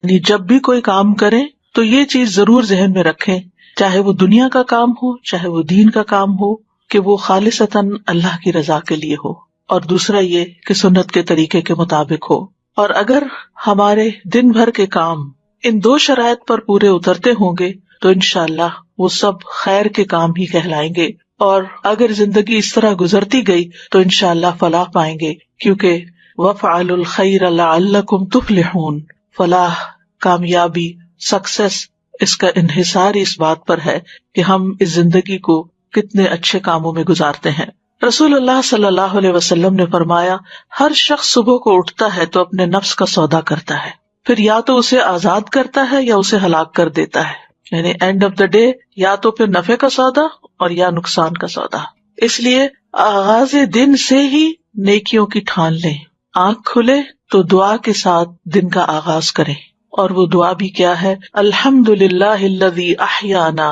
یعنی جب بھی کوئی کام کریں تو یہ چیز ضرور ذہن میں رکھیں، چاہے وہ دنیا کا کام ہو چاہے وہ دین کا کام ہو، کہ وہ خالصتاً اللہ کی رضا کے لیے ہو، اور دوسرا یہ کہ سنت کے طریقے کے مطابق ہو۔ اور اگر ہمارے دن بھر کے کام ان دو شرائط پر پورے اترتے ہوں گے تو انشاءاللہ وہ سب خیر کے کام ہی کہلائیں گے، اور اگر زندگی اس طرح گزرتی گئی تو انشاءاللہ فلاح پائیں گے، کیونکہ وَافْعَلُوا الْخَيْرَ لَعَلَّكُمْ تُفْلِحُونَ، فلاح، کامیابی، سکسیس، اس کا انحصار اس بات پر ہے کہ ہم اس زندگی کو کتنے اچھے کاموں میں گزارتے ہیں۔ رسول اللہ صلی اللہ علیہ وسلم نے فرمایا، ہر شخص صبح کو اٹھتا ہے تو اپنے نفس کا سودا کرتا ہے، پھر یا تو اسے آزاد کرتا ہے یا اسے ہلاک کر دیتا ہے، یعنی اینڈ آف دا ڈے یا تو پھر نفع کا سودا اور یا نقصان کا سودا۔ اس لیے آغاز دن سے ہی نیکیوں کی ٹھان لیں، آنکھ کھلے تو دعا کے ساتھ دن کا آغاز کریں، اور وہ دعا بھی کیا ہے؟ الحمدللہ الذی احیانا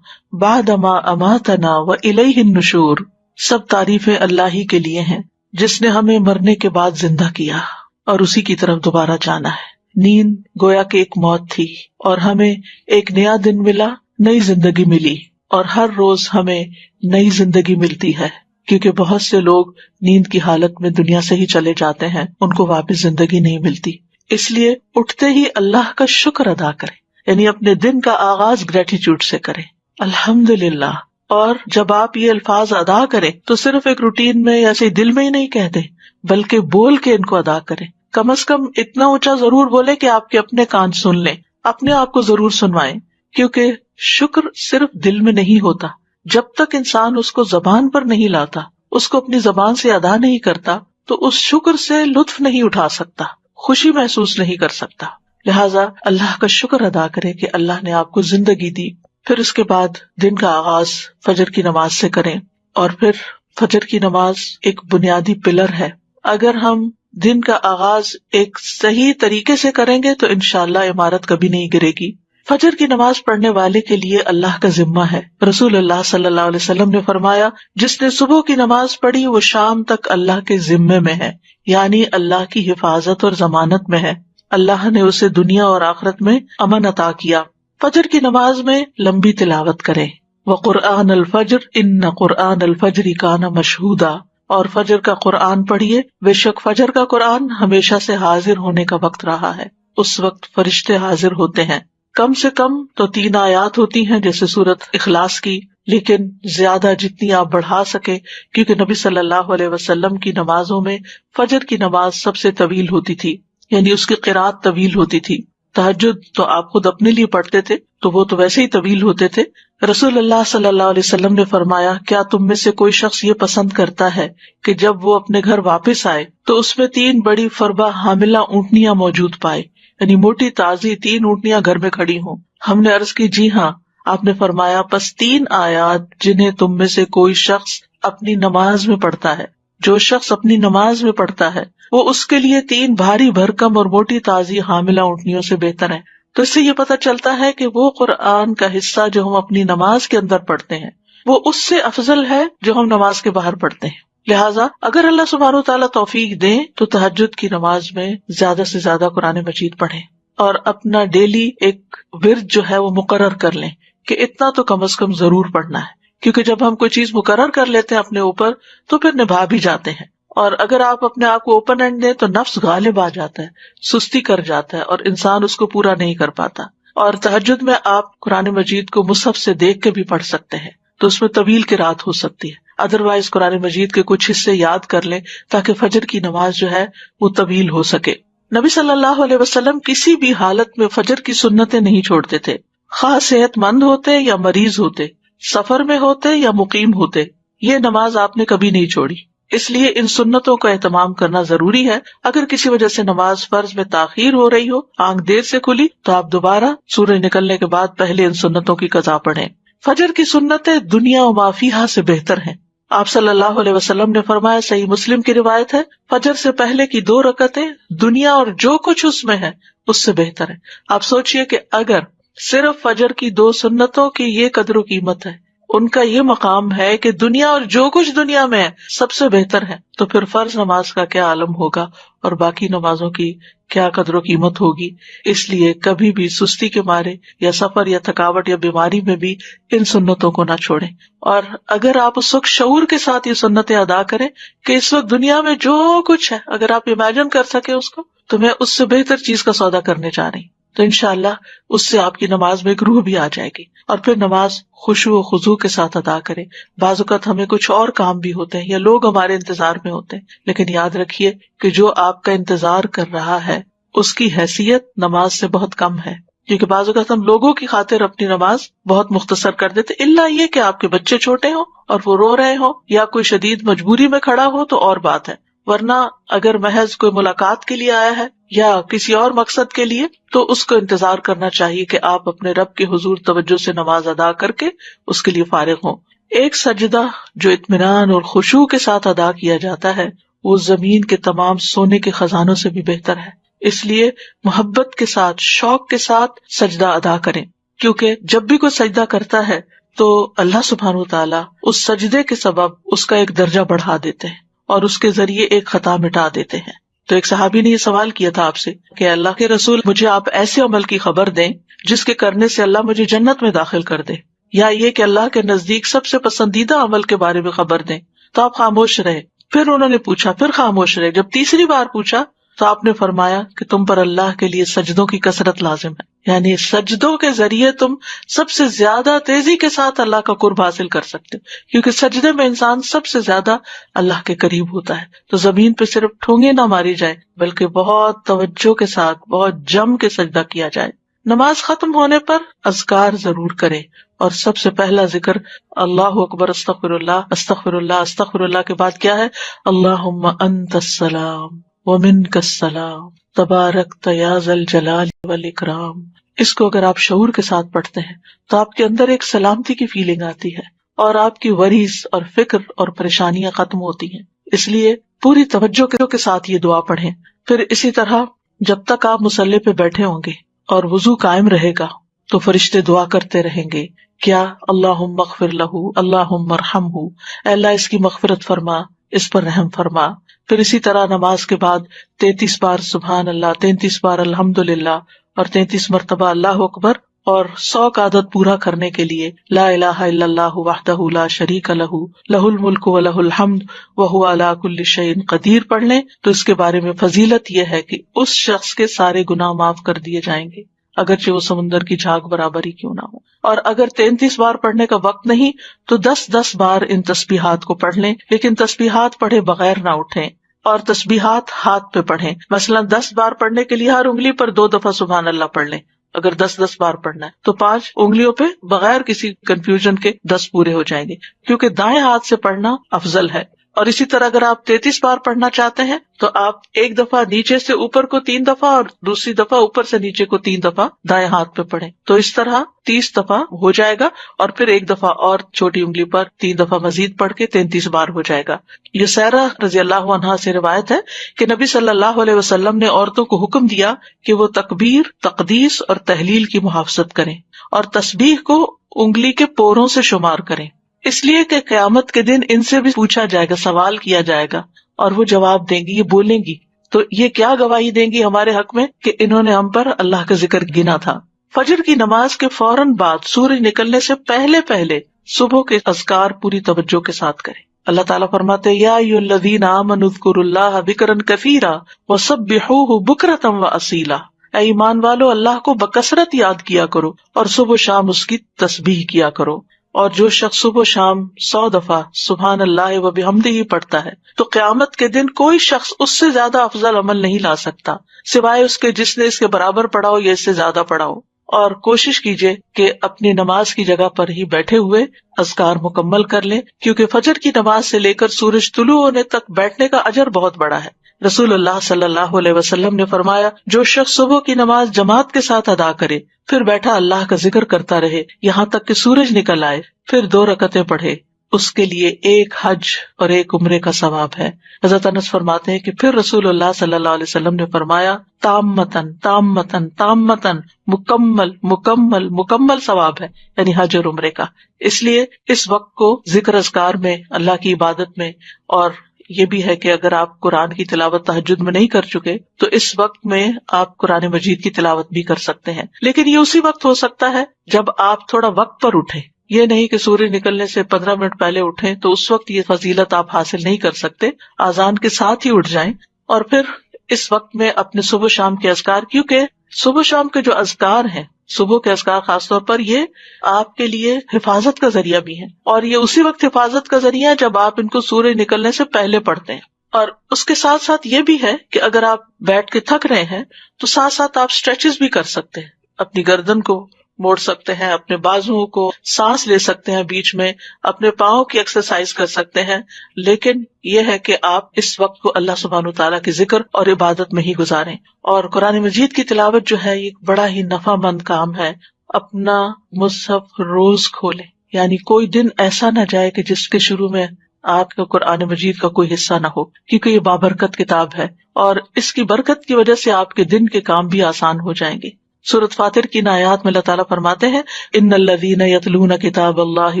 بعد ما اماتنا والیہ النشور، سب تعریفیں اللہ ہی کے لیے ہیں جس نے ہمیں مرنے کے بعد زندہ کیا اور اسی کی طرف دوبارہ جانا ہے۔ نیند گویا کہ ایک موت تھی اور ہمیں ایک نیا دن ملا، نئی زندگی ملی، اور ہر روز ہمیں نئی زندگی ملتی ہے، کیونکہ بہت سے لوگ نیند کی حالت میں دنیا سے ہی چلے جاتے ہیں، ان کو واپس زندگی نہیں ملتی۔ اس لیے اٹھتے ہی اللہ کا شکر ادا کریں، یعنی اپنے دن کا آغاز گریٹیٹیوڈ سے کریں، الحمدللہ۔ اور جب آپ یہ الفاظ ادا کریں تو صرف ایک روٹین میں یا ایسے دل میں ہی نہیں کہتے، بلکہ بول کے ان کو ادا کریں۔ کم از کم اتنا اونچا ضرور بولے کہ آپ کے اپنے کان سن لیں، اپنے آپ کو ضرور سنوائیں، کیونکہ شکر صرف دل میں نہیں ہوتا، جب تک انسان اس کو زبان پر نہیں لاتا، اس کو اپنی زبان سے ادا نہیں کرتا، تو اس شکر سے لطف نہیں اٹھا سکتا، خوشی محسوس نہیں کر سکتا۔ لہٰذا اللہ کا شکر ادا کرے کہ اللہ نے آپ کو زندگی دی۔ پھر اس کے بعد دن کا آغاز فجر کی نماز سے کریں، اور پھر فجر کی نماز ایک بنیادی پلر ہے۔ اگر ہم دن کا آغاز ایک صحیح طریقے سے کریں گے تو انشاءاللہ عمارت کبھی نہیں گرے گی۔ فجر کی نماز پڑھنے والے کے لیے اللہ کا ذمہ ہے۔ رسول اللہ صلی اللہ علیہ وسلم نے فرمایا، جس نے صبح کی نماز پڑھی وہ شام تک اللہ کے ذمے میں ہے، یعنی اللہ کی حفاظت اور ضمانت میں ہے، اللہ نے اسے دنیا اور آخرت میں امن عطا کیا۔ فجر کی نماز میں لمبی تلاوت کریں، وقرآن الفجر ان قرآن الفجر کان مشہودا، اور فجر کا قرآن پڑھیے، بے شک فجر کا قرآن ہمیشہ سے حاضر ہونے کا وقت رہا ہے، اس وقت فرشتے حاضر ہوتے ہیں۔ کم سے کم تو 3 آیات ہوتی ہیں جیسے سورۃ اخلاص کی، لیکن زیادہ جتنی آپ بڑھا سکے، کیونکہ نبی صلی اللہ علیہ وسلم کی نمازوں میں فجر کی نماز سب سے طویل ہوتی تھی، یعنی اس کی قرات طویل ہوتی تھی۔ تہجد تو آپ خود اپنے لیے پڑھتے تھے تو وہ تو ویسے ہی طویل ہوتے تھے۔ رسول اللہ صلی اللہ علیہ وسلم نے فرمایا، کیا تم میں سے کوئی شخص یہ پسند کرتا ہے کہ جب وہ اپنے گھر واپس آئے تو اس میں 3 بڑی فربہ حاملہ اونٹنیاں موجود پائے، یعنی موٹی تازی 3 اونٹنیاں گھر میں کھڑی ہوں؟ ہم نے عرض کی جی ہاں۔ آپ نے فرمایا، پس 3 آیات جنہیں تم میں سے کوئی شخص اپنی نماز میں پڑھتا ہے، جو شخص اپنی نماز میں پڑھتا ہے وہ اس کے لیے 3 بھاری بھرکم اور موٹی تازی حاملہ اونٹنیوں سے بہتر ہے۔ تو اس سے یہ پتہ چلتا ہے کہ وہ قرآن کا حصہ جو ہم اپنی نماز کے اندر پڑھتے ہیں وہ اس سے افضل ہے جو ہم نماز کے باہر پڑھتے ہیں۔ لہٰذا اگر اللہ سبحانہ وتعالیٰ توفیق دیں تو تہجد کی نماز میں زیادہ سے زیادہ قرآن مجید پڑھیں، اور اپنا ڈیلی ایک ورد جو ہے وہ مقرر کر لیں کہ اتنا تو کم از کم ضرور پڑھنا ہے، کیونکہ جب ہم کوئی چیز مقرر کر لیتے ہیں اپنے اوپر تو پھر نبھا بھی جاتے ہیں، اور اگر آپ اپنے آپ کو اوپن اینڈ دیں تو نفس غالب آ جاتا ہے، سستی کر جاتا ہے اور انسان اس کو پورا نہیں کر پاتا۔ اور تہجد میں آپ قرآن مجید کو مصحف سے دیکھ کے بھی پڑھ سکتے ہیں تو اس میں طویل قرات ہو سکتی ہے، ادروائز قرآن مجید کے کچھ حصے یاد کر لیں تاکہ فجر کی نماز جو ہے وہ طویل ہو سکے۔ نبی صلی اللہ علیہ وسلم کسی بھی حالت میں فجر کی سنتیں نہیں چھوڑتے تھے، خاص صحت مند ہوتے یا مریض ہوتے، سفر میں ہوتے یا مقیم ہوتے، یہ نماز آپ نے کبھی نہیں چھوڑی۔ اس لیے ان سنتوں کا اہتمام کرنا ضروری ہے۔ اگر کسی وجہ سے نماز فرض میں تاخیر ہو رہی ہو، آنکھ دیر سے کھلی، تو آپ دوبارہ سورج نکلنے کے بعد پہلے ان سنتوں کی قضا پڑھیں۔ فجر کی سنتیں دنیا و ما فیہا سے بہتر ہیں۔ آپ صلی اللہ علیہ وسلم نے فرمایا، صحیح مسلم کی روایت ہے، فجر سے پہلے کی 2 رکعتیں دنیا اور جو کچھ اس میں ہے اس سے بہتر ہے۔ آپ سوچئے کہ اگر صرف فجر کی 2 سنتوں کی یہ قدر و قیمت ہے ان کا یہ مقام ہے کہ دنیا اور جو کچھ دنیا میں ہے سب سے بہتر ہے، تو پھر فرض نماز کا کیا عالم ہوگا اور باقی نمازوں کی کیا قدر و قیمت ہوگی۔ اس لیے کبھی بھی سستی کے مارے یا سفر یا تھکاوٹ یا بیماری میں بھی ان سنتوں کو نہ چھوڑیں، اور اگر آپ اس وقت شعور کے ساتھ یہ سنتیں ادا کریں کہ اس وقت دنیا میں جو کچھ ہے اگر آپ امیجن کر سکیں اس کو، تو میں اس سے بہتر چیز کا سودا کرنے جا رہی ہوں، تو انشاءاللہ اس سے آپ کی نماز میں ایک روح بھی آ جائے گی، اور پھر نماز خشوع و خضوع کے ساتھ ادا کریں۔ بعض اوقات ہمیں کچھ اور کام بھی ہوتے ہیں یا لوگ ہمارے انتظار میں ہوتے ہیں، لیکن یاد رکھیے کہ جو آپ کا انتظار کر رہا ہے اس کی حیثیت نماز سے بہت کم ہے، کیونکہ بعض اوقات ہم لوگوں کی خاطر اپنی نماز بہت مختصر کر دیتے، الا یہ کہ آپ کے بچے چھوٹے ہوں اور وہ رو رہے ہوں یا کوئی شدید مجبوری میں کھڑا ہو تو اور بات ہے، ورنہ اگر محض کوئی ملاقات کے لیے آیا ہے یا کسی اور مقصد کے لیے تو اس کو انتظار کرنا چاہیے کہ آپ اپنے رب کے حضور توجہ سے نماز ادا کر کے اس کے لیے فارغ ہوں۔ ایک سجدہ جو اطمینان اور خشوع کے ساتھ ادا کیا جاتا ہے وہ زمین کے تمام سونے کے خزانوں سے بھی بہتر ہے، اس لیے محبت کے ساتھ شوق کے ساتھ سجدہ ادا کریں، کیونکہ جب بھی کوئی سجدہ کرتا ہے تو اللہ سبحانہ وتعالی اس سجدے کے سبب اس کا ایک درجہ بڑھا دیتے ہیں اور اس کے ذریعے ایک خطا مٹا دیتے ہیں۔ تو ایک صحابی نے یہ سوال کیا تھا آپ سے کہ اللہ کے رسول مجھے آپ ایسے عمل کی خبر دیں جس کے کرنے سے اللہ مجھے جنت میں داخل کر دے، یا یہ کہ اللہ کے نزدیک سب سے پسندیدہ عمل کے بارے میں خبر دیں، تو آپ خاموش رہے۔ پھر انہوں نے پوچھا، پھر خاموش رہے۔ جب تیسری بار پوچھا تو آپ نے فرمایا کہ تم پر اللہ کے لیے سجدوں کی کثرت لازم ہے، یعنی سجدوں کے ذریعے تم سب سے زیادہ تیزی کے ساتھ اللہ کا قرب حاصل کر سکتے ہو، کیونکہ سجدے میں انسان سب سے زیادہ اللہ کے قریب ہوتا ہے۔ تو زمین پہ صرف ٹھونگے نہ ماری جائے بلکہ بہت توجہ کے ساتھ بہت جم کے سجدہ کیا جائے۔ نماز ختم ہونے پر اذکار ضرور کریں، اور سب سے پہلا ذکر اللہ اکبر استغفر اللہ استغفر اللہ استغفر اللہ کے بعد کیا ہے؟ اللہم انت السلام ومنک السلام تبارکت یا ذا الجلال والاکرام۔ اس کو اگر آپ شعور کے ساتھ پڑھتے ہیں تو آپ کے اندر ایک سلامتی کی فیلنگ آتی ہے اور آپ کی وریز اور فکر اور پریشانیاں ختم ہوتی ہیں، اس لیے پوری توجہ کے ساتھ یہ دعا پڑھیں۔ پھر اسی طرح جب تک آپ مصلی پہ بیٹھے ہوں گے اور وضو قائم رہے گا تو فرشتے دعا کرتے رہیں گے، کیا؟ اللہم اغفر لہ، اللہم ارحمہ، اے اللہ اس کی مغفرت فرما، اس پر رحم فرما۔ پھر اسی طرح نماز کے بعد 33 بار سبحان اللہ، 33 بار الحمدللہ اور 33 مرتبہ اللہ اکبر، اور 100 کا عدد پورا کرنے کے لیے لا الہ الا اللہ وحدہ لا شریک لہ لہ الملک و لہ الحمد وہو علی کل شیء قدیر پڑھ لیں تو اس کے بارے میں فضیلت یہ ہے کہ اس شخص کے سارے گناہ معاف کر دیے جائیں گے، اگرچہ وہ سمندر کی جھاگ برابر ہی کیوں نہ ہو۔ اور اگر 33 بار پڑھنے کا وقت نہیں تو 10 بار ان تسبیحات کو پڑھ لیں، لیکن تسبیحات پڑھے بغیر نہ اٹھیں، اور تسبیحات ہاتھ پہ پڑھیں۔ مثلا 10 بار پڑھنے کے لیے ہر انگلی پر 2 دفعہ سبحان اللہ پڑھ لیں۔ اگر 10 بار پڑھنا ہے تو 5 انگلیوں پہ بغیر کسی کنفیوژن کے 10 پورے ہو جائیں گے، کیونکہ دائیں ہاتھ سے پڑھنا افضل ہے۔ اور اسی طرح اگر آپ 33 بار پڑھنا چاہتے ہیں تو آپ ایک دفعہ نیچے سے اوپر کو 3 دفعہ اور دوسری دفعہ اوپر سے نیچے کو 3 دفعہ دائیں ہاتھ پہ پڑھیں، تو اس طرح 30 دفعہ ہو جائے گا، اور پھر ایک دفعہ اور چھوٹی انگلی پر 3 دفعہ مزید پڑھ کے 33 بار ہو جائے گا۔ یہ سیرہ رضی اللہ عنہا سے روایت ہے کہ نبی صلی اللہ علیہ وسلم نے عورتوں کو حکم دیا کہ وہ تکبیر، تقدیس اور تحلیل کی محافظت کریں اور تسبیح کو انگلی کے پوروں سے شمار کریں، اس لیے کہ قیامت کے دن ان سے بھی پوچھا جائے گا، سوال کیا جائے گا، اور وہ جواب دیں گی، یہ بولیں گی، تو یہ کیا گواہی دیں گی ہمارے حق میں کہ انہوں نے ہم پر اللہ کا ذکر گنا تھا۔ فجر کی نماز کے فوراً بعد سورج نکلنے سے پہلے صبح کے اذکار پوری توجہ کے ساتھ کریں۔ اللہ تعالیٰ فرماتے یا ایھا الذین آمنوا اذکروا اللہ ذکرا کثیرا وسبحوہ بکرۃ واصیلا، اے ایمان والو اللہ کو بکثرت یاد کیا کرو اور صبح و شام اس کی تسبیح کیا کرو۔ اور جو شخص صبح و شام 100 دفعہ سبحان اللہ و بحمدہ پڑھتا ہے تو قیامت کے دن کوئی شخص اس سے زیادہ افضل عمل نہیں لا سکتا سوائے اس کے جس نے اس کے برابر پڑھا ہو یا اس سے زیادہ پڑھا ہو۔ اور کوشش کیجئے کہ اپنی نماز کی جگہ پر ہی بیٹھے ہوئے اذکار مکمل کر لیں، کیونکہ فجر کی نماز سے لے کر سورج طلوع ہونے تک بیٹھنے کا اجر بہت بڑا ہے۔ رسول اللہ صلی اللہ علیہ وسلم نے فرمایا، جو شخص صبح کی نماز جماعت کے ساتھ ادا کرے پھر بیٹھا اللہ کا ذکر کرتا رہے یہاں تک کہ سورج نکل آئے، پھر 2 رکعتیں پڑھے، اس کے لیے ایک حج اور ایک عمرے کا ثواب ہے۔ حضرت انس فرماتے ہیں کہ پھر رسول اللہ صلی اللہ علیہ وسلم نے فرمایا تامتن تامتن تامتن، مکمل مکمل مکمل ثواب ہے، یعنی حج اور عمرے کا۔ اس لیے اس وقت کو ذکر اذکار میں، اللہ کی عبادت میں، اور یہ بھی ہے کہ اگر آپ قرآن کی تلاوت تہجد میں نہیں کر چکے تو اس وقت میں آپ قرآن مجید کی تلاوت بھی کر سکتے ہیں، لیکن یہ اسی وقت ہو سکتا ہے جب آپ تھوڑا وقت پر اٹھیں۔ یہ نہیں کہ سورج نکلنے سے 15 منٹ پہلے اٹھیں تو اس وقت یہ فضیلت آپ حاصل نہیں کر سکتے، آذان کے ساتھ ہی اٹھ جائیں اور پھر اس وقت میں اپنے صبح شام کے اذکار، کیونکہ صبح شام کے جو اذکار ہیں، صبح کے اذکار خاص طور پر، یہ آپ کے لیے حفاظت کا ذریعہ بھی ہے، اور یہ اسی وقت حفاظت کا ذریعہ ہے جب آپ ان کو سورج نکلنے سے پہلے پڑھتے ہیں۔ اور اس کے ساتھ ساتھ یہ بھی ہے کہ اگر آپ بیٹھ کے تھک رہے ہیں تو ساتھ ساتھ آپ اسٹریچز بھی کر سکتے ہیں، اپنی گردن کو موڑ سکتے ہیں، اپنے بازوؤں کو سانس لے سکتے ہیں، بیچ میں اپنے پاؤں کی ایکسرسائز کر سکتے ہیں، لیکن یہ ہے کہ آپ اس وقت کو اللہ سبحانہ تعالیٰ کے ذکر اور عبادت میں ہی گزاریں۔ اور قرآن مجید کی تلاوت جو ہے یہ بڑا ہی نفع مند کام ہے۔ اپنا مصحف روز کھولیں، یعنی کوئی دن ایسا نہ جائے کہ جس کے شروع میں آپ کا قرآن مجید کا کوئی حصہ نہ ہو، کیونکہ یہ بابرکت کتاب ہے اور اس کی برکت کی وجہ سے آپ کے دن کے کام بھی آسان ہو جائیں گے۔ سورۃ فاطر کی آیات میں اللہ تعالیٰ فرماتے ہیں ان الذین یتلون کتاب اللہ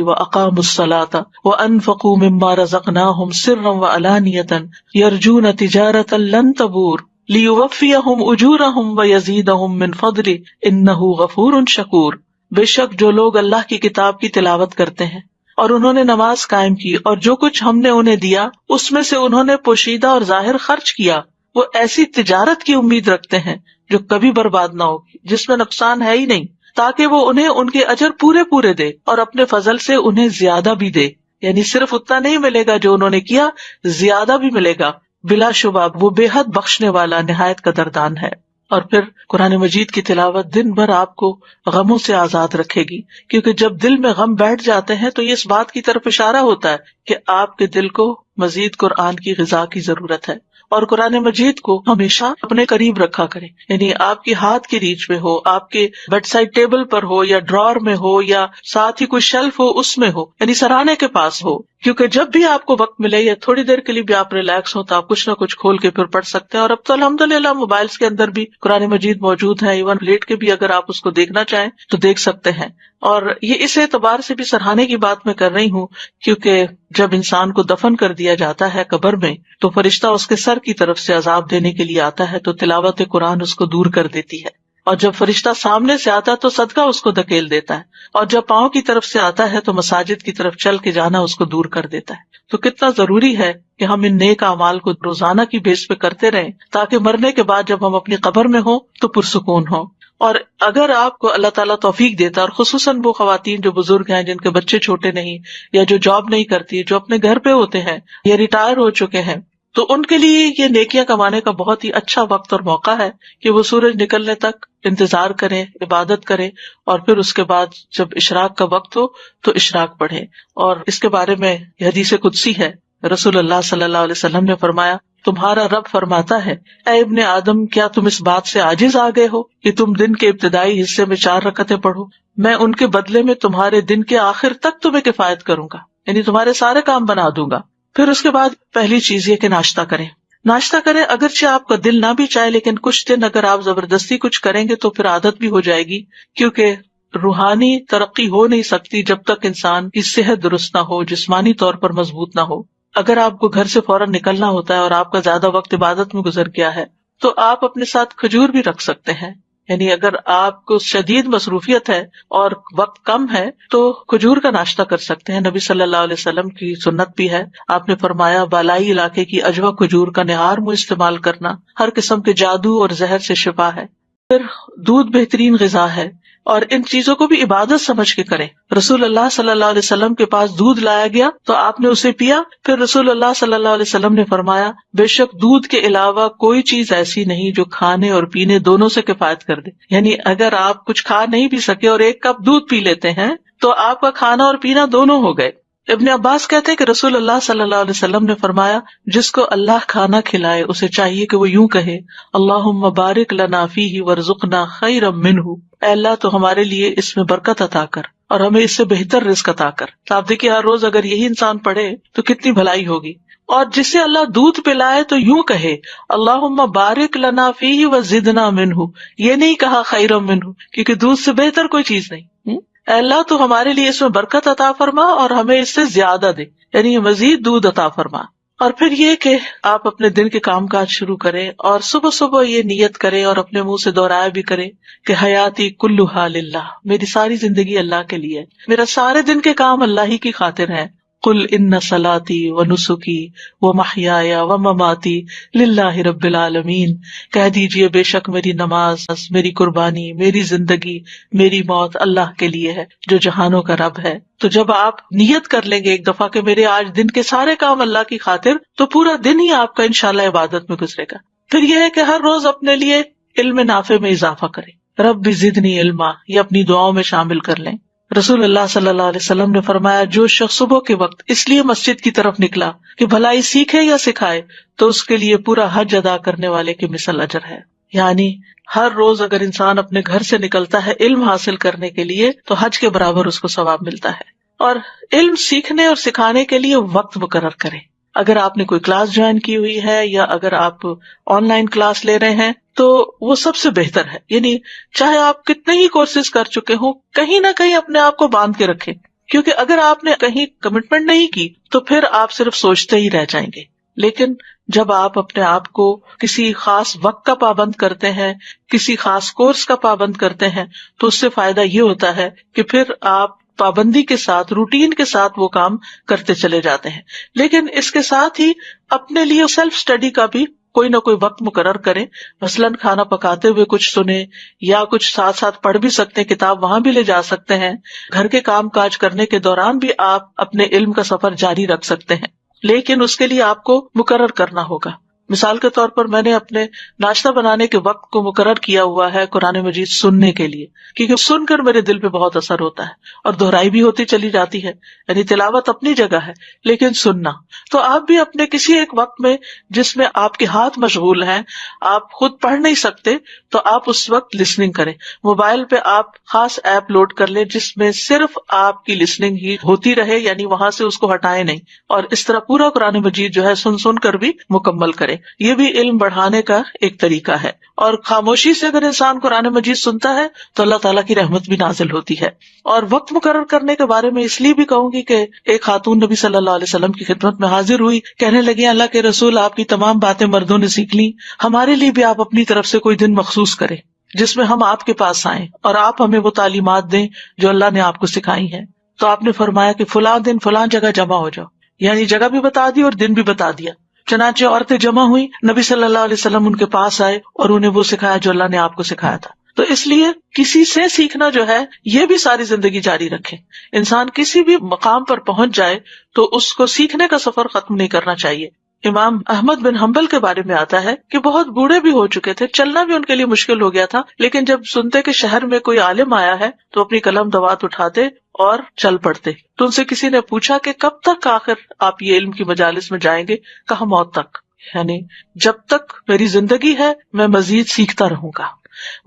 واقاموا الصلاۃ وانفقوا مما رزقناہم سرا وعلانیۃ یرجون تجارۃ لن تبور لیوفیہم اجورہم ویزیدہم من فضلہ انہ غفور شکور۔ بے شک جو لوگ اللہ کی کتاب کی تلاوت کرتے ہیں اور انہوں نے نماز قائم کی اور جو کچھ ہم نے انہیں دیا اس میں سے انہوں نے پوشیدہ اور ظاہر خرچ کیا، وہ ایسی تجارت کی امید رکھتے ہیں جو کبھی برباد نہ ہوگی، جس میں نقصان ہے ہی نہیں، تاکہ وہ انہیں ان کے اجر پورے پورے دے اور اپنے فضل سے انہیں زیادہ بھی دے، یعنی صرف اتنا نہیں ملے گا جو انہوں نے کیا، زیادہ بھی ملے گا، بلا شبہ وہ بے حد بخشنے والا نہایت قدردان ہے۔ اور پھر قرآن مجید کی تلاوت دن بھر آپ کو غموں سے آزاد رکھے گی، کیونکہ جب دل میں غم بیٹھ جاتے ہیں تو یہ اس بات کی طرف اشارہ ہوتا ہے کہ آپ کے دل کو مزید قرآن کی غذا کی ضرورت ہے۔ اور قرآن مجید کو ہمیشہ اپنے قریب رکھا کریں، یعنی آپ کے ہاتھ کی ریچ میں ہو، آپ کے بیڈ سائڈ ٹیبل پر ہو یا ڈرار میں ہو یا ساتھ ہی کوئی شیلف ہو اس میں ہو، یعنی سراہنے کے پاس ہو، کیونکہ جب بھی آپ کو وقت ملے یا تھوڑی دیر کے لیے بھی آپ ریلیکس ہو تو آپ کچھ نہ کچھ کھول کے پھر پڑھ سکتے ہیں۔ اور اب تو الحمدللہ موبائلز کے اندر بھی قرآن مجید موجود ہے، ایون لیٹ کے بھی اگر آپ اس کو دیکھنا چاہیں تو دیکھ سکتے ہیں۔ اور یہ اس اعتبار سے بھی سراہنے کی بات میں کر رہی ہوں کیونکہ جب انسان کو دفن کر دیا جاتا ہے قبر میں تو فرشتہ اس کے سر کی طرف سے عذاب دینے کے لیے آتا ہے، تو تلاوت قرآن اس کو دور کر دیتی ہے، اور جب فرشتہ سامنے سے آتا ہے تو صدقہ اس کو دھکیل دیتا ہے، اور جب پاؤں کی طرف سے آتا ہے تو مساجد کی طرف چل کے جانا اس کو دور کر دیتا ہے۔ تو کتنا ضروری ہے کہ ہم ان نیک اعمال کو روزانہ کی بیس پہ کرتے رہیں تاکہ مرنے کے بعد جب ہم اپنی قبر میں ہوں تو پرسکون ہوں۔ اور اگر آپ کو اللہ تعالیٰ توفیق دیتا ہے، اور خصوصاً وہ خواتین جو بزرگ ہیں، جن کے بچے چھوٹے نہیں یا جو جاب نہیں کرتی، جو اپنے گھر پہ ہوتے ہیں یا ریٹائر ہو چکے ہیں، تو ان کے لیے یہ نیکیاں کمانے کا بہت ہی اچھا وقت اور موقع ہے کہ وہ سورج نکلنے تک انتظار کریں، عبادت کریں، اور پھر اس کے بعد جب اشراق کا وقت ہو تو اشراق پڑھیں۔ اور اس کے بارے میں یہ حدیث قدسی ہے، رسول اللہ صلی اللہ علیہ وسلم نے فرمایا تمہارا رب فرماتا ہے اے ابن آدم، کیا تم اس بات سے عاجز آ گئے ہو کہ تم دن کے ابتدائی حصے میں 4 رکعتیں پڑھو؟ میں ان کے بدلے میں تمہارے دن کے آخر تک تمہیں کفایت کروں گا، یعنی تمہارے سارے کام بنا دوں گا۔ پھر اس کے بعد پہلی چیز یہ کہ ناشتہ کریں، ناشتہ کریں، اگرچہ آپ کا دل نہ بھی چاہے، لیکن کچھ دن اگر آپ زبردستی کچھ کریں گے تو پھر عادت بھی ہو جائے گی، کیونکہ روحانی ترقی ہو نہیں سکتی جب تک انسان کی صحت درست نہ ہو، جسمانی طور پر مضبوط نہ ہو۔ اگر آپ کو گھر سے فوراً نکلنا ہوتا ہے اور آپ کا زیادہ وقت عبادت میں گزر گیا ہے تو آپ اپنے ساتھ کھجور بھی رکھ سکتے ہیں، یعنی اگر آپ کو شدید مصروفیت ہے اور وقت کم ہے تو کھجور کا ناشتہ کر سکتے ہیں۔ نبی صلی اللہ علیہ وسلم کی سنت بھی ہے، آپ نے فرمایا بالائی علاقے کی اجوا کھجور کا نہار منہ استعمال کرنا ہر قسم کے جادو اور زہر سے شفا ہے۔ پھر دودھ بہترین غذا ہے، اور ان چیزوں کو بھی عبادت سمجھ کے کریں۔ رسول اللہ صلی اللہ علیہ وسلم کے پاس دودھ لایا گیا تو آپ نے اسے پیا، پھر رسول اللہ صلی اللہ علیہ وسلم نے فرمایا بے شک دودھ کے علاوہ کوئی چیز ایسی نہیں جو کھانے اور پینے دونوں سے کفایت کر دے، یعنی اگر آپ کچھ کھا نہیں پی سکے اور 1 کپ دودھ پی لیتے ہیں تو آپ کا کھانا اور پینا دونوں ہو گئے۔ ابن عباس کہتے ہیں کہ رسول اللہ صلی اللہ علیہ وسلم نے فرمایا جس کو اللہ کھانا کھلائے اسے چاہیے کہ وہ یوں کہے اللہم بارک لنا فیہ وارزقنا خیرا منہ، اے اللہ تو ہمارے لیے اس میں برکت عطا کر اور ہمیں اس سے بہتر رزق عطا کر. تو آپ دیکھیے ہر روز اگر یہی انسان پڑھے تو کتنی بھلائی ہوگی. اور جسے اللہ دودھ پلائے تو یوں کہے اللہم بارک لنا فیہ وزدنا منہ، یہ نہیں کہا خیرا منہ، کیونکہ دودھ سے بہتر کوئی چیز نہیں. اے اللہ تو ہمارے لیے اس میں برکت عطا فرما اور ہمیں اس سے زیادہ دے، یعنی مزید دودھ عطا فرما. اور پھر یہ کہ آپ اپنے دن کے کام کاج شروع کریں اور صبح صبح یہ نیت کریں اور اپنے منہ سے دہرایا بھی کریں کہ حیاتی کلھا للہ، میری ساری زندگی اللہ کے لیے، میرا سارے دن کے کام اللہ ہی کی خاطر ہے. قل ان صلاتی و نسکی و محیای و مماتی للہ رب العالمین، کہہ دیجئے بے شک میری نماز، میری قربانی، میری زندگی، میری موت اللہ کے لیے ہے جو جہانوں کا رب ہے. تو جب آپ نیت کر لیں گے ایک دفعہ کہ میرے آج دن کے سارے کام اللہ کی خاطر، تو پورا دن ہی آپ کا انشاءاللہ عبادت میں گزرے گا. پھر یہ ہے کہ ہر روز اپنے لیے علم نافع میں اضافہ کریں. رب زدنی علما یہ اپنی دعاؤں میں شامل کر لیں. رسول اللہ صلی اللہ علیہ وسلم نے فرمایا جو شخص صبح کے وقت اس لیے مسجد کی طرف نکلا کہ بھلائی سیکھے یا سکھائے تو اس کے لیے پورا حج ادا کرنے والے کی مثل اجر ہے. یعنی ہر روز اگر انسان اپنے گھر سے نکلتا ہے علم حاصل کرنے کے لیے تو حج کے برابر اس کو ثواب ملتا ہے. اور علم سیکھنے اور سکھانے کے لیے وقت مقرر کریں. اگر آپ نے کوئی کلاس جوائن کی ہوئی ہے یا اگر آپ آن لائن کلاس لے رہے ہیں تو وہ سب سے بہتر ہے. یعنی چاہے آپ کتنے ہی کورسز کر چکے ہوں، کہیں نہ کہیں اپنے آپ کو باندھ کے رکھیں، کیونکہ اگر آپ نے کہیں کمٹمنٹ نہیں کی تو پھر آپ صرف سوچتے ہی رہ جائیں گے. لیکن جب آپ اپنے آپ کو کسی خاص وقت کا پابند کرتے ہیں، کسی خاص کورس کا پابند کرتے ہیں، تو اس سے فائدہ یہ ہوتا ہے کہ پھر آپ پابندی کے ساتھ، روٹین کے ساتھ وہ کام کرتے چلے جاتے ہیں. لیکن اس کے ساتھ ہی اپنے لیے سیلف اسٹڈی کا بھی کوئی نہ کوئی وقت مقرر کریں. مثلاً کھانا پکاتے ہوئے کچھ سنیں یا کچھ ساتھ ساتھ پڑھ بھی سکتے ہیں، کتاب وہاں بھی لے جا سکتے ہیں. گھر کے کام کاج کرنے کے دوران بھی آپ اپنے علم کا سفر جاری رکھ سکتے ہیں، لیکن اس کے لیے آپ کو مقرر کرنا ہوگا. مثال کے طور پر میں نے اپنے ناشتہ بنانے کے وقت کو مقرر کیا ہوا ہے قرآن مجید سننے کے لیے، کیونکہ سن کر میرے دل پہ بہت اثر ہوتا ہے اور دہرائی بھی ہوتی چلی جاتی ہے. یعنی تلاوت اپنی جگہ ہے لیکن سننا. تو آپ بھی اپنے کسی ایک وقت میں جس میں آپ کے ہاتھ مشغول ہیں، آپ خود پڑھ نہیں سکتے، تو آپ اس وقت لسننگ کریں. موبائل پہ آپ خاص ایپ لوڈ کر لیں جس میں صرف آپ کی لسننگ ہی ہوتی رہے، یعنی وہاں سے اس کو ہٹائے نہیں، اور اس طرح پورا قرآن مجید جو ہے سن سن کر بھی مکمل کریں. یہ بھی علم بڑھانے کا ایک طریقہ ہے. اور خاموشی سے اگر انسان قرآن مجید سنتا ہے تو اللہ تعالیٰ کی رحمت بھی نازل ہوتی ہے. اور وقت مقرر کرنے کے بارے میں اس لیے بھی کہوں گی کہ ایک خاتون نبی صلی اللہ علیہ وسلم کی خدمت میں حاضر ہوئی، کہنے لگی اللہ کے رسول آپ کی تمام باتیں مردوں نے سیکھ لی، ہمارے لیے بھی آپ اپنی طرف سے کوئی دن مخصوص کریں جس میں ہم آپ کے پاس آئیں اور آپ ہمیں وہ تعلیمات دیں جو اللہ نے آپ کو سکھائی ہیں. تو آپ نے فرمایا کہ فلاں دن فلاں جگہ جمع ہو جاؤ، یعنی جگہ بھی بتا دی اور دن بھی بتا دیا. چنانچہ عورتیں جمع ہوئی، نبی صلی اللہ علیہ وسلم ان کے پاس آئے اور انہیں وہ سکھایا جو اللہ نے آپ کو سکھایا تھا. تو اس لیے کسی سے سیکھنا جو ہے یہ بھی ساری زندگی جاری رکھے. انسان کسی بھی مقام پر پہنچ جائے تو اس کو سیکھنے کا سفر ختم نہیں کرنا چاہیے. امام احمد بن حنبل کے بارے میں آتا ہے کہ بہت بوڑھے بھی ہو چکے تھے، چلنا بھی ان کے لیے مشکل ہو گیا تھا، لیکن جب سنتے کہ شہر میں کوئی عالم آیا ہے تو اپنی قلم دوات اٹھاتے اور چل پڑتے. تو ان سے کسی نے پوچھا کہ کب تک آخر آپ یہ علم کی مجالس میں جائیں گے؟ کہا موت تک، یعنی جب تک میری زندگی ہے میں مزید سیکھتا رہوں گا.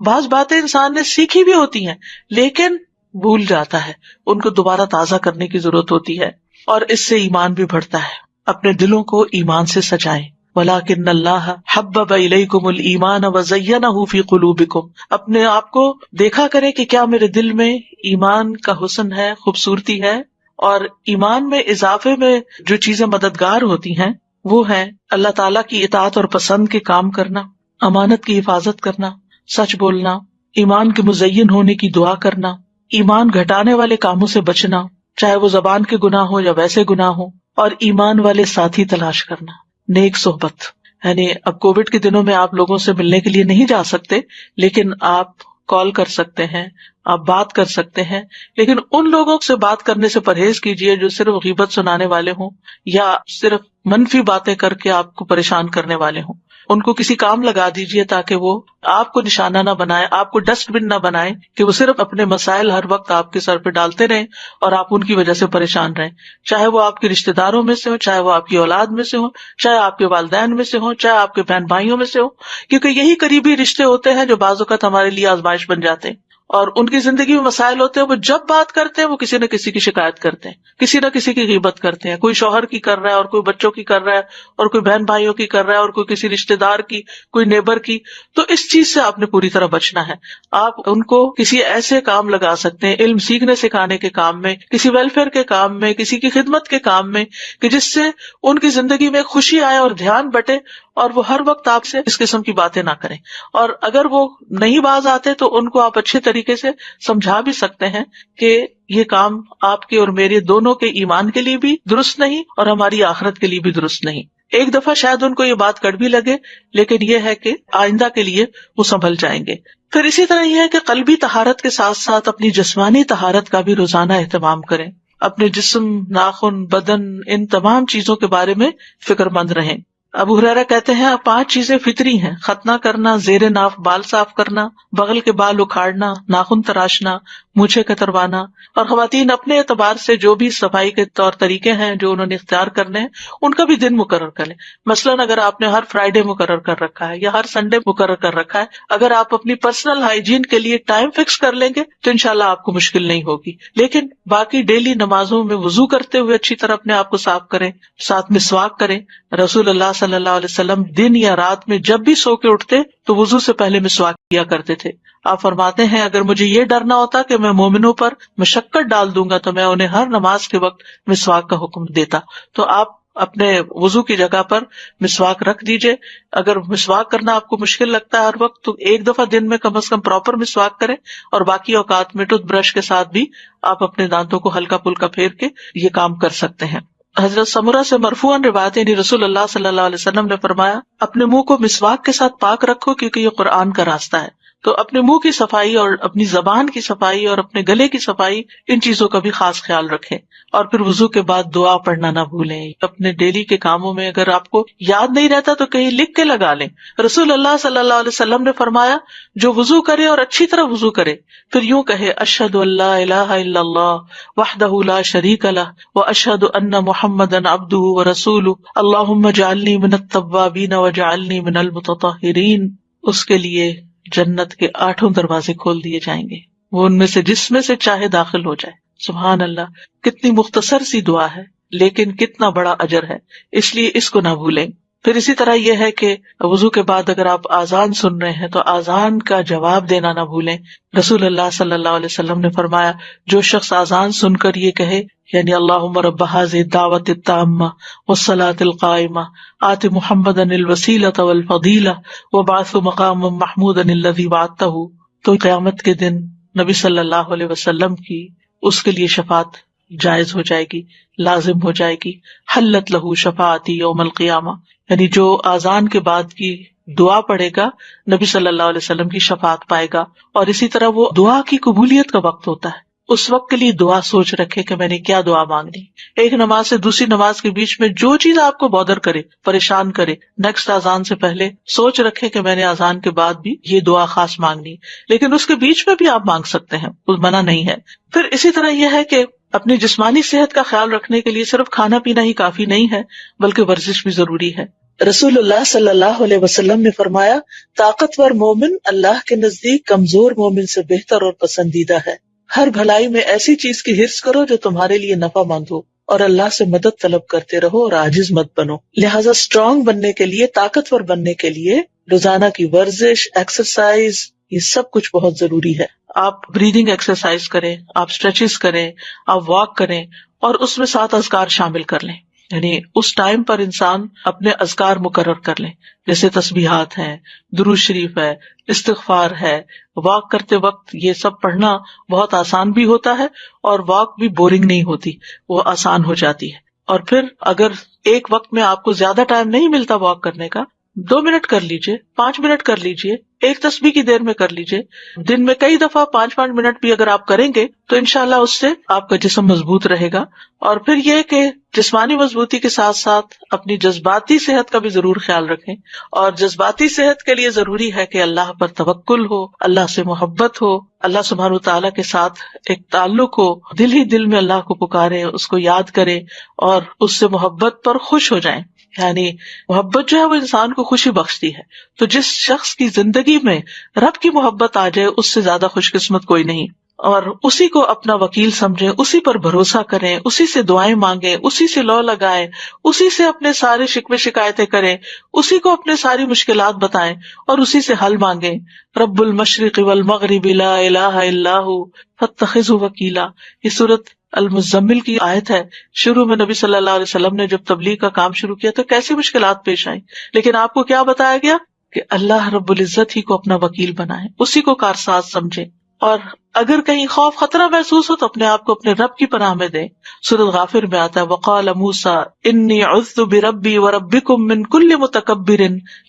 بعض باتیں انسان نے سیکھی بھی ہوتی ہیں لیکن بھول جاتا ہے، ان کو دوبارہ تازہ کرنے کی ضرورت ہوتی ہے، اور اس سے ایمان بھی بڑھتا ہے. اپنے دلوں کو ایمان سے سجائیں. وَلَٰكِنَّ اللَّهَ حَبَّبَ إِلَيْكُمُ الْإِيمَانَ وَزَيَّنَهُ فِي قُلُوبِكُمْ. اپنے آپ کو دیکھا کرے کہ کیا میرے دل میں ایمان کا حسن ہے، خوبصورتی ہے. اور ایمان میں اضافے میں جو چیزیں مددگار ہوتی ہیں وہ ہیں اللہ تعالیٰ کی اطاعت اور پسند کے کام کرنا، امانت کی حفاظت کرنا، سچ بولنا، ایمان کے مزین ہونے کی دعا کرنا، ایمان گھٹانے والے کاموں سے بچنا، چاہے وہ زبان کے گناہ ہو یا ویسے گناہ ہو، اور ایمان والے ساتھی تلاش کرنا، نیک صحبت. یعنی اب کووڈ کے دنوں میں آپ لوگوں سے ملنے کے لیے نہیں جا سکتے، لیکن آپ کال کر سکتے ہیں، آپ بات کر سکتے ہیں، لیکن ان لوگوں سے بات کرنے سے پرہیز کیجیے جو صرف غیبت سنانے والے ہوں یا صرف منفی باتیں کر کے آپ کو پریشان کرنے والے ہوں. ان کو کسی کام لگا دیجیے تاکہ وہ آپ کو نشانہ نہ بنائے، آپ کو ڈسٹ بن نہ بنائے کہ وہ صرف اپنے مسائل ہر وقت آپ کے سر پہ ڈالتے رہیں اور آپ ان کی وجہ سے پریشان رہیں، چاہے وہ آپ کے رشتے داروں میں سے ہو، چاہے وہ آپ کی اولاد میں سے ہو، چاہے آپ کے والدین میں سے ہو، چاہے آپ کے بہن بھائیوں میں سے ہو، کیونکہ یہی قریبی رشتے ہوتے ہیں جو بعض اوقات ہمارے لیے آزمائش بن جاتے ہیں. اور ان کی زندگی میں مسائل ہوتے ہیں، وہ جب بات کرتے ہیں وہ کسی نہ کسی کی شکایت کرتے ہیں، کسی نہ کسی کی غیبت کرتے ہیں، کوئی شوہر کی کر رہا ہے اور کوئی بچوں کی کر رہا ہے اور کوئی بہن بھائیوں کی کر رہا ہے اور کوئی کسی رشتے دار کی، کوئی نیبر کی. تو اس چیز سے آپ نے پوری طرح بچنا ہے. آپ ان کو کسی ایسے کام لگا سکتے ہیں، علم سیکھنے سکھانے کے کام میں، کسی ویلفیئر کے کام میں، کسی کی خدمت کے کام میں، کہ جس سے ان کی زندگی میں خوشی آئے اور دھیان بٹے اور وہ ہر وقت آپ سے اس قسم کی باتیں نہ کریں. اور اگر وہ نہیں باز آتے تو ان کو آپ اچھے طریقے سے سمجھا بھی سکتے ہیں کہ یہ کام آپ کے اور میرے دونوں کے ایمان کے لیے بھی درست نہیں اور ہماری آخرت کے لیے بھی درست نہیں. ایک دفعہ شاید ان کو یہ بات کڑوی لگے، لیکن یہ ہے کہ آئندہ کے لیے وہ سنبھل جائیں گے. پھر اسی طرح یہ ہے کہ قلبی طہارت کے ساتھ ساتھ اپنی جسمانی طہارت کا بھی روزانہ اہتمام کریں. اپنے جسم، ناخن، بدن، ان تمام چیزوں کے بارے میں فکر مند رہیں. ابو ہریرہ کہتے ہیں 5 چیزیں فطری ہیں: ختنہ کرنا، زیر ناف بال صاف کرنا، بغل کے بال اکھاڑنا، ناخن تراشنا، مونچھیں کتروانا. اور خواتین اپنے اعتبار سے جو بھی صفائی کے طور طریقے ہیں جو انہوں نے اختیار کرنے ہیں ان کا بھی دن مقرر کر لیں. مثلاً اگر آپ نے ہر فرائیڈے مقرر کر رکھا ہے یا ہر سنڈے مقرر کر رکھا ہے، اگر آپ اپنی پرسنل ہائیجین کے لیے ٹائم فکس کر لیں گے تو انشاءاللہ آپ کو مشکل نہیں ہوگی. لیکن باقی ڈیلی نمازوں میں وضو کرتے ہوئے اچھی طرح اپنے آپ کو صاف کریں، ساتھ مسواک کریں. رسول اللہ صلی اللہ علیہ وسلم دن یا رات میں جب بھی سو کے اٹھتے تو وضو سے پہلے مسواک کیا کرتے تھے. آپ فرماتے ہیں اگر مجھے یہ ڈر نہ ہوتا کہ میں مومنوں پر مشقت ڈال دوں گا تو میں انہیں ہر نماز کے وقت مسواک کا حکم دیتا. تو آپ اپنے وضو کی جگہ پر مسواک رکھ دیجئے. اگر مسواک کرنا آپ کو مشکل لگتا ہے ہر وقت تو ایک دفعہ دن میں کم از کم پراپر مسواک کریں، اور باقی اوقات میں ٹوتھ برش کے ساتھ بھی آپ اپنے دانتوں کو ہلکا پھلکا پھیر کے یہ کام کر سکتے ہیں. حضرت سمرہ سے مرفوعاً روایت ہے، رسول اللہ صلی اللہ علیہ وسلم نے فرمایا اپنے منہ کو مسواک کے ساتھ پاک رکھو کیونکہ یہ قرآن کا راستہ ہے. تو اپنے منہ کی صفائی اور اپنی زبان کی صفائی اور اپنے گلے کی صفائی، ان چیزوں کا بھی خاص خیال رکھیں. اور پھر وضو کے بعد دعا پڑھنا نہ بھولیں. اپنے ڈیلی کے کاموں میں اگر آپ کو یاد نہیں رہتا تو کہیں لکھ کے لگا لیں. رسول اللہ صلی اللہ علیہ وسلم نے فرمایا جو وضو کرے اور اچھی طرح وضو کرے پھر یوں کہے اشہد ان لا الہ الا اللہ وحدہ لا شریک لہ واشہد ان محمدا عبدہ ورسولہ اللہم اجعلنی من التوابین واجعلنی من المتطہرین، اس کے لیے جنت کے 8 دروازے کھول دیے جائیں گے، وہ ان میں سے جس میں سے چاہے داخل ہو جائے. سبحان اللہ، کتنی مختصر سی دعا ہے لیکن کتنا بڑا اجر ہے، اس لیے اس کو نہ بھولیں. پھر اسی طرح یہ ہے کہ وضو کے بعد اگر آپ آذان سن رہے ہیں تو آذان کا جواب دینا نہ بھولیں. رسول اللہ صلی اللہ علیہ وسلم نے فرمایا جو شخص آذان سن کر یہ کہے یعنی اللہم رب هذه الدعوة التامة والصلاة القائمة آت محمدا الوسیلة والفضیلة وبعثه مقاما محمودا الذی وعدته، تو قیامت کے دن نبی صلی اللہ علیہ وسلم کی اس کے لیے شفاعت جائز ہو جائے گی، لازم ہو جائے گی. حلت لہ شفاعتی یوم القیامہ، یعنی جو آذان کے بعد کی دعا پڑھے گا نبی صلی اللہ علیہ وسلم کی شفاعت پائے گا. اور اسی طرح وہ دعا کی قبولیت کا وقت ہوتا ہے، اس وقت کے لیے دعا سوچ رکھے کہ میں نے کیا دعا مانگنی. ایک نماز سے دوسری نماز کے بیچ میں جو چیز آپ کو بودر کرے، پریشان کرے، نیکسٹ آذان سے پہلے سوچ رکھے کہ میں نے آذان کے بعد بھی یہ دعا خاص مانگنی، لیکن اس کے بیچ میں بھی آپ مانگ سکتے ہیں، کوئی منع نہیں ہے. پھر اسی طرح یہ ہے کہ اپنی جسمانی صحت کا خیال رکھنے کے لیے صرف کھانا پینا ہی کافی نہیں ہے بلکہ ورزش بھی ضروری ہے. رسول اللہ صلی اللہ علیہ وسلم نے فرمایا طاقتور مومن اللہ کے نزدیک کمزور مومن سے بہتر اور پسندیدہ ہے. ہر بھلائی میں ایسی چیز کی حرص کرو جو تمہارے لیے نفع مند ہو، اور اللہ سے مدد طلب کرتے رہو اور عاجز مت بنو. لہٰذا اسٹرانگ بننے کے لیے، طاقتور بننے کے لیے روزانہ کی ورزش، ایکسرسائز، یہ سب کچھ بہت ضروری ہے. آپ بریدنگ ایکسرسائز کریں، آپ اسٹریچز کریں، آپ واک کریں، اور اس میں 7 اذکار شامل کر لیں. یعنی اس ٹائم پر انسان اپنے اذکار مقرر کر لیں، جیسے تسبیحات ہیں، درود شریف ہے، استغفار ہے. واک کرتے وقت یہ سب پڑھنا بہت آسان بھی ہوتا ہے اور واک بھی بورنگ نہیں ہوتی، وہ آسان ہو جاتی ہے. اور پھر اگر ایک وقت میں آپ کو زیادہ ٹائم نہیں ملتا واک کرنے کا، 2 منٹ کر لیجئے، 5 منٹ کر لیجئے، ایک تسبیح کی دیر میں کر لیجئے. دن میں کئی دفعہ 5-5 منٹ بھی اگر آپ کریں گے تو انشاءاللہ اس سے آپ کا جسم مضبوط رہے گا. اور پھر یہ کہ جسمانی مضبوطی کے ساتھ ساتھ اپنی جذباتی صحت کا بھی ضرور خیال رکھیں. اور جذباتی صحت کے لیے ضروری ہے کہ اللہ پر توکل ہو، اللہ سے محبت ہو، اللہ سبحانہ وتعالیٰ کے ساتھ ایک تعلق ہو، دل ہی دل میں اللہ کو پکارے، اس کو یاد کرے اور اس سے محبت پر خوش ہو جائیں. یعنی محبت جو ہے وہ انسان کو خوشی بخشتی ہے. تو جس شخص کی زندگی میں رب کی محبت آ جائے اس سے زیادہ خوش قسمت کوئی نہیں. اور اسی کو اپنا وکیل سمجھیں، اسی پر بھروسہ کریں، اسی سے دعائیں مانگیں، اسی سے لو لگائیں، اسی سے اپنے سارے شکوے شکایتیں کریں، اسی کو اپنے ساری مشکلات بتائیں اور اسی سے حل مانگیں. رب المشرق والمغرب لا الہ الا ہو فاتخذہ وکیلا. یہ سورۃ المزمل کی آیت ہے. شروع میں نبی صلی اللہ علیہ وسلم نے جب تبلیغ کا کام شروع کیا تو کیسی مشکلات پیش آئیں، لیکن آپ کو کیا بتایا گیا کہ اللہ رب العزت ہی کو اپنا وکیل بنائیں، اسی کو کارساز سمجھیں. اور اگر کہیں خوف خطرہ محسوس ہو تو اپنے آپ کو اپنے رب کی پناہ میں دیں. سورۃ غافر میں آتا ہے وقال موسیٰ انی عذت بربی وربکم من کل متکبر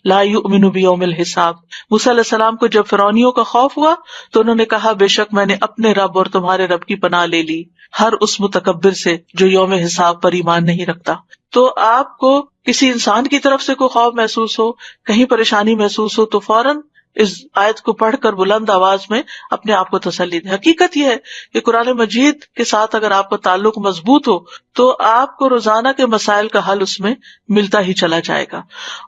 لا یؤمن بیوم الحساب. موسیٰ علیہ السلام کو جب فرعونیوں کا خوف ہوا تو انہوں نے کہا بے شک میں نے اپنے رب اور تمہارے رب کی پناہ لے لی، ہر اس متکبر سے جو یوم حساب پر ایمان نہیں رکھتا. تو آپ کو کسی انسان کی طرف سے کوئی خوف محسوس ہو، کہیں پریشانی محسوس ہو تو فوراً اس آیت کو پڑھ کر بلند آواز میں اپنے آپ کو تسلی دے. حقیقت یہ ہے کہ قرآن مجید کے ساتھ اگر آپ کا تعلق مضبوط ہو تو آپ کو روزانہ کے مسائل کا حل اس میں ملتا ہی چلا جائے گا.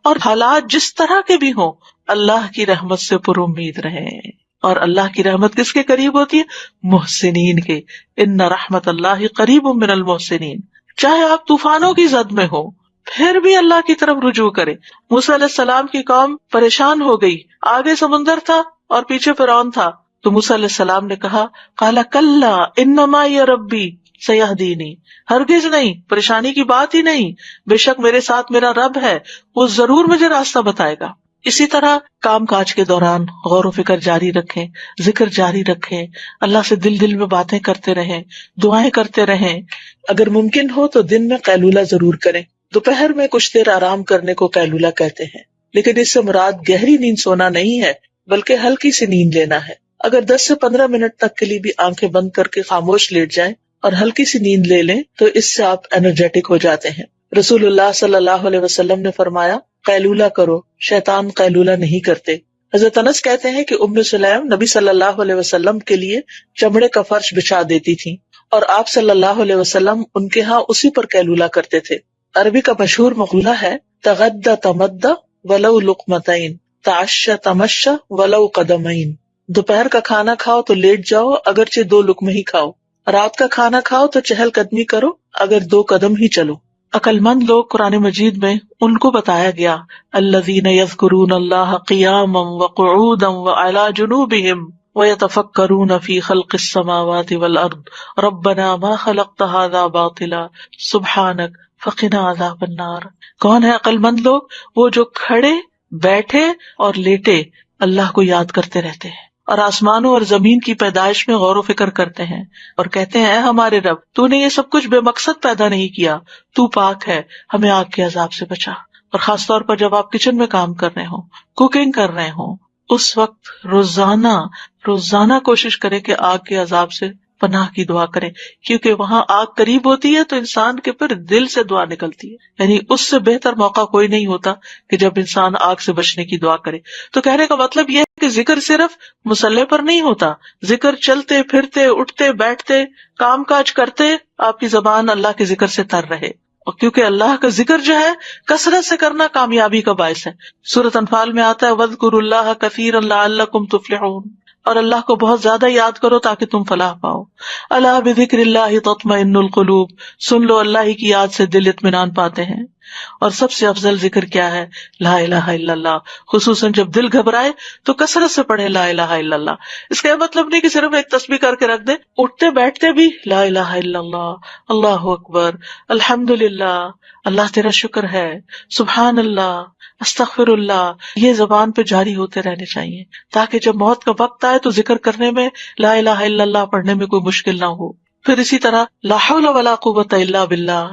اور حالات جس طرح کے بھی ہوں اللہ کی رحمت سے پر امید رہیں. اور اللہ کی رحمت کس کے قریب ہوتی ہے؟ محسنین کے. ان رحمت اللہ قریب من المحسنین. چاہے آپ طوفانوں کی زد میں ہو پھر بھی اللہ کی طرف رجوع کرے. موسیٰ علیہ السلام کی قوم پریشان ہو گئی، آگے سمندر تھا اور پیچھے فرعون تھا، تو موسیٰ علیہ السلام نے کہا قال کلا ان معی ربی سیہدینی. ہرگز نہیں، پریشانی کی بات ہی نہیں، بے شک میرے ساتھ میرا رب ہے، وہ ضرور مجھے راستہ بتائے گا. اسی طرح کام کاج کے دوران غور و فکر جاری رکھیں، ذکر جاری رکھیں، اللہ سے دل میں باتیں کرتے رہیں، دعائیں کرتے رہیں. اگر ممکن ہو تو دن میں قیلولہ ضرور کریں. دوپہر میں کچھ دیر آرام کرنے کو قیلولہ کہتے ہیں، لیکن اس سے مراد گہری نیند سونا نہیں ہے بلکہ ہلکی سی نیند لینا ہے. اگر 10 سے 15 منٹ تک کے لیے بھی آنکھیں بند کر کے خاموش لیٹ جائیں اور ہلکی سی نیند لے لیں تو اس سے آپ انرجیٹک ہو جاتے ہیں. رسول اللہ صلی اللہ علیہ وسلم نے فرمایا قیلولہ کرو، شیطان قیلولہ نہیں کرتے. حضرت انس کہتے ہیں کہ ام سلیم نبی صلی اللہ علیہ وسلم کے لیے چمڑے کا فرش بچھا دیتی تھی اور آپ صلی اللہ علیہ وسلم ان کے ہاں اسی پر قیلولہ کرتے تھے. عربی کا مشہور مقولہ ہے تغدى تمدى ولو لقمتين تعشى تمشى ولو قدمين. دوپہر کا کھانا کھاؤ تو لیٹ جاؤ اگرچہ 2 لقمے ہی کھاؤ، رات کا کھانا کھاؤ تو چہل قدمی کرو اگر 2 قدم ہی چلو. عقل مند لوگ قرآن مجید میں ان کو بتایا گیا الذین یذکرون اللہ قیاما وقعودا وعلی جنوبہم ویتفکرون فی خلق السماوات والارض ربنا ما خلقت هذا باطلا سبحانک فقنا عذاب النار. کون ہے عقل مند لوگ؟ وہ جو کھڑے بیٹھے اور لیٹے اللہ کو یاد کرتے رہتے ہیں اور آسمانوں اور زمین کی پیدائش میں غور و فکر کرتے ہیں اور کہتے ہیں اے ہمارے رب تو نے یہ سب کچھ بے مقصد پیدا نہیں کیا، تو پاک ہے، ہمیں آگ کے عذاب سے بچا. اور خاص طور پر جب آپ کچن میں کام کر رہے ہوں، کوکنگ کر رہے ہوں، اس وقت روزانہ کوشش کریں کہ آگ کے عذاب سے پناہ کی دعا کریں، کیونکہ وہاں آگ قریب ہوتی ہے تو انسان کے پھر دل سے دعا نکلتی ہے. یعنی اس سے بہتر موقع کوئی نہیں ہوتا کہ جب انسان آگ سے بچنے کی دعا کرے. تو کہنے کا مطلب یہ ہے کہ ذکر صرف مصلے پر نہیں ہوتا، ذکر چلتے پھرتے اٹھتے بیٹھتے کام کاج کرتے آپ کی زبان اللہ کے ذکر سے تر رہے. اور کیونکہ اللہ کا ذکر جو ہے کثرت سے کرنا کامیابی کا باعث ہے. سورۃ انفال میں آتا ہے وَاذْكُرُوا اللَّهَ كَثِيرًا لَعَلَّكُمْ تُفْلِحُونَ. اور اللہ کو بہت زیادہ یاد کرو تاکہ تم فلاح پاؤ. الا بذکر اللہ تطمئن القلوب. سن لو اللہ ہی کی یاد سے دل اطمینان پاتے ہیں. اور سب سے افضل ذکر کیا ہے؟ لا الہ الا اللہ. خصوصاً جب دل گھبرائے تو کثرت سے پڑھے لا الہ الا اللہ. اس کا مطلب نہیں کہ صرف ایک تسبیح کر کے رکھ دے، اٹھتے بیٹھتے بھی لا الہ الا اللہ، اللہ اکبر، الحمدللہ، اللہ تیرا شکر ہے، سبحان اللہ، استغفر اللہ، یہ زبان پہ جاری ہوتے رہنے چاہیے تاکہ جب موت کا وقت آئے تو ذکر کرنے میں لا الہ الا اللہ پڑھنے میں کوئی مشکل نہ ہو. پھر اسی طرح لا حول ولا قوت الا باللہ.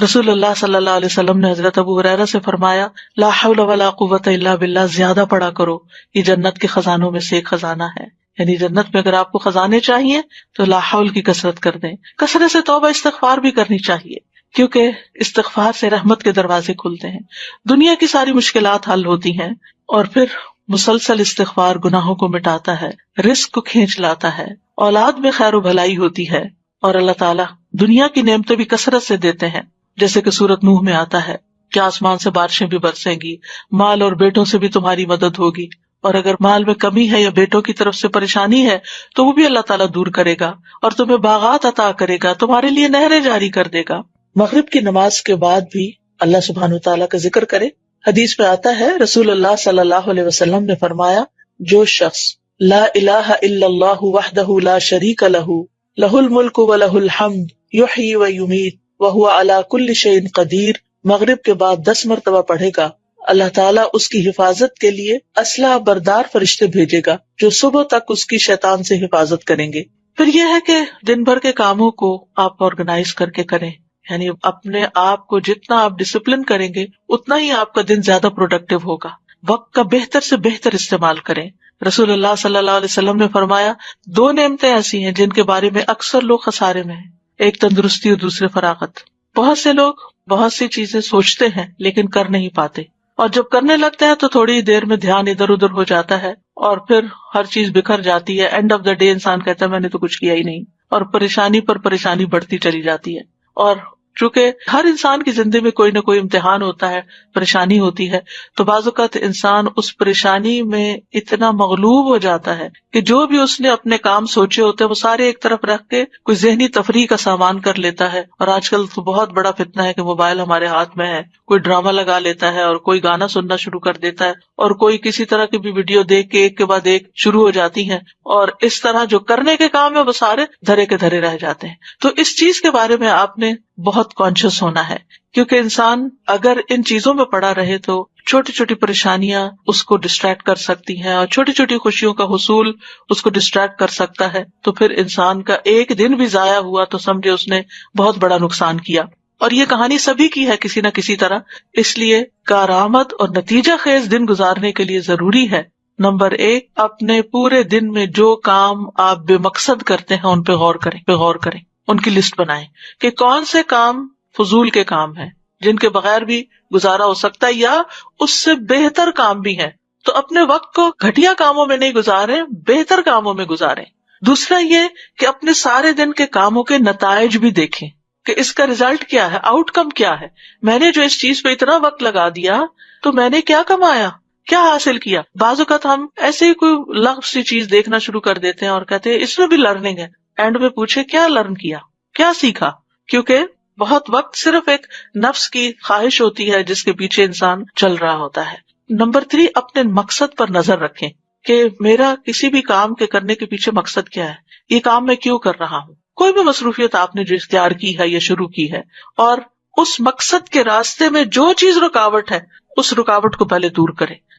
رسول اللہ صلی اللہ علیہ وسلم نے حضرت ابو ہریرہ سے فرمایا لا حول ولا قوت الا باللہ زیادہ پڑھا کرو، یہ جنت کے خزانوں میں سے ایک خزانہ ہے. یعنی جنت میں اگر آپ کو خزانے چاہیے تو لا حول کی کثرت کر دیں. کثرت سے توبہ استغفار بھی کرنی چاہیے کیونکہ استغفار سے رحمت کے دروازے کھلتے ہیں، دنیا کی ساری مشکلات حل ہوتی ہیں. اور پھر مسلسل استغفار گناہوں کو مٹاتا ہے، رزق کو کھینچ لاتا ہے، اولاد میں خیر و بھلائی ہوتی ہے، اور اللہ تعالیٰ دنیا کی نعمتیں بھی کثرت سے دیتے ہیں. جیسے کہ سورۃ نوح میں آتا ہے کہ آسمان سے بارشیں بھی برسیں گی، مال اور بیٹوں سے بھی تمہاری مدد ہوگی، اور اگر مال میں کمی ہے یا بیٹوں کی طرف سے پریشانی ہے تو وہ بھی اللہ تعالیٰ دور کرے گا، اور تمہیں باغات عطا کرے گا، تمہارے لیے نہریں جاری کر دے گا۔ مغرب کی نماز کے بعد بھی اللہ سبحانہ وتعالیٰ کا ذکر کرے۔ حدیث میں آتا ہے رسول اللہ صلی اللہ علیہ وسلم نے فرمایا، جو شخص لا الہ الا اللہ وحدہ لا شریک لہ لہ الملک ولہ الحمد یحیی ویمیت وہو علی کل شیء قدیر مغرب کے بعد 10 مرتبہ پڑھے گا، اللہ تعالیٰ اس کی حفاظت کے لیے اسلحہ بردار فرشتے بھیجے گا جو صبح تک اس کی شیطان سے حفاظت کریں گے۔ پھر یہ ہے کہ دن بھر کے کاموں کو آپ آرگنائز کر کے کریں، یعنی اپنے آپ کو جتنا آپ ڈسپلن کریں گے اتنا ہی آپ کا دن زیادہ پروڈکٹیو ہوگا۔ وقت کا بہتر سے بہتر استعمال کریں۔ رسول اللہ صلی اللہ علیہ وسلم نے فرمایا، 2 نعمتیں ایسی ہیں جن کے بارے میں اکثر لوگ خسارے میں ہیں، ایک تندرستی اور دوسرے فراغت۔ بہت سے لوگ بہت سی چیزیں سوچتے ہیں لیکن کر نہیں پاتے، اور جب کرنے لگتے ہیں تو تھوڑی دیر میں دھیان ادھر ادھر ہو جاتا ہے اور پھر ہر چیز بکھر جاتی ہے۔ اینڈ آف دا ڈے انسان کہتا ہے میں نے تو کچھ کیا ہی نہیں، اور پریشانی پر پریشانی بڑھتی چلی جاتی ہے۔ اور چونکہ ہر انسان کی زندگی میں کوئی نہ کوئی امتحان ہوتا ہے، پریشانی ہوتی ہے، تو بعض اوقات انسان اس پریشانی میں اتنا مغلوب ہو جاتا ہے کہ جو بھی اس نے اپنے کام سوچے ہوتے ہیں وہ سارے ایک طرف رکھ کے کوئی ذہنی تفریح کا سامان کر لیتا ہے۔ اور آج کل تو بہت بڑا فتنہ ہے کہ موبائل ہمارے ہاتھ میں ہے، کوئی ڈرامہ لگا لیتا ہے اور کوئی گانا سننا شروع کر دیتا ہے، اور کوئی کسی طرح کی بھی ویڈیو دیکھ کے ایک کے بعد ایک شروع ہو جاتی ہیں، اور اس طرح جو کرنے کے کام ہے وہ سارے دھرے کے دھرے رہ جاتے ہیں۔ تو اس چیز کے بارے میں آپ نے بہت کانشیس ہونا ہے، کیونکہ انسان اگر ان چیزوں میں پڑا رہے تو چھوٹی چھوٹی پریشانیاں اس کو ڈسٹریکٹ کر سکتی ہیں، اور چھوٹی چھوٹی خوشیوں کا حصول اس کو ڈسٹریکٹ کر سکتا ہے، تو پھر انسان کا ایک دن بھی ضائع ہوا تو سمجھے اس نے بہت بڑا نقصان کیا۔ اور یہ کہانی سبھی کی ہے کسی نہ کسی طرح، اس لیے کارآمد اور نتیجہ خیز دن گزارنے کے لیے ضروری ہے، نمبر 1، اپنے پورے دن میں جو کام آپ بے مقصد کرتے ہیں ان پہ غور کریں، ان کی لسٹ بنائیں کہ کون سے کام فضول کے کام ہیں جن کے بغیر بھی گزارا ہو سکتا ہے، یا اس سے بہتر کام بھی ہیں، تو اپنے وقت کو گھٹیا کاموں میں نہیں گزاریں، بہتر کاموں میں گزاریں۔ دوسرا یہ کہ اپنے سارے دن کے کاموں کے نتائج بھی دیکھیں کہ اس کا ریزلٹ کیا ہے، آؤٹ کم کیا ہے، میں نے جو اس چیز پہ اتنا وقت لگا دیا تو میں نے کیا کمایا، کیا حاصل کیا۔ بعض اوقات ہم ایسے ہی کوئی لغو سی چیز دیکھنا شروع کر دیتے ہیں اور کہتے ہیں اس میں بھی لرننگ ہے، اینڈ میں پوچھے کیا لرن کیا، کیا سیکھا، کیونکہ بہت وقت صرف ایک نفس کی خواہش ہوتی ہے جس کے پیچھے انسان چل رہا ہوتا ہے۔ نمبر 3، اپنے مقصد پر نظر رکھیں کہ میرا کسی بھی کام کے کرنے کے پیچھے مقصد کیا ہے، یہ کام میں کیوں کر رہا ہوں۔ کوئی بھی مصروفیت آپ نے جو اختیار کی ہے یا شروع کی ہے، اور اس مقصد کے راستے میں جو چیز رکاوٹ ہے اس رکاوٹ کو پہلے دور کریں۔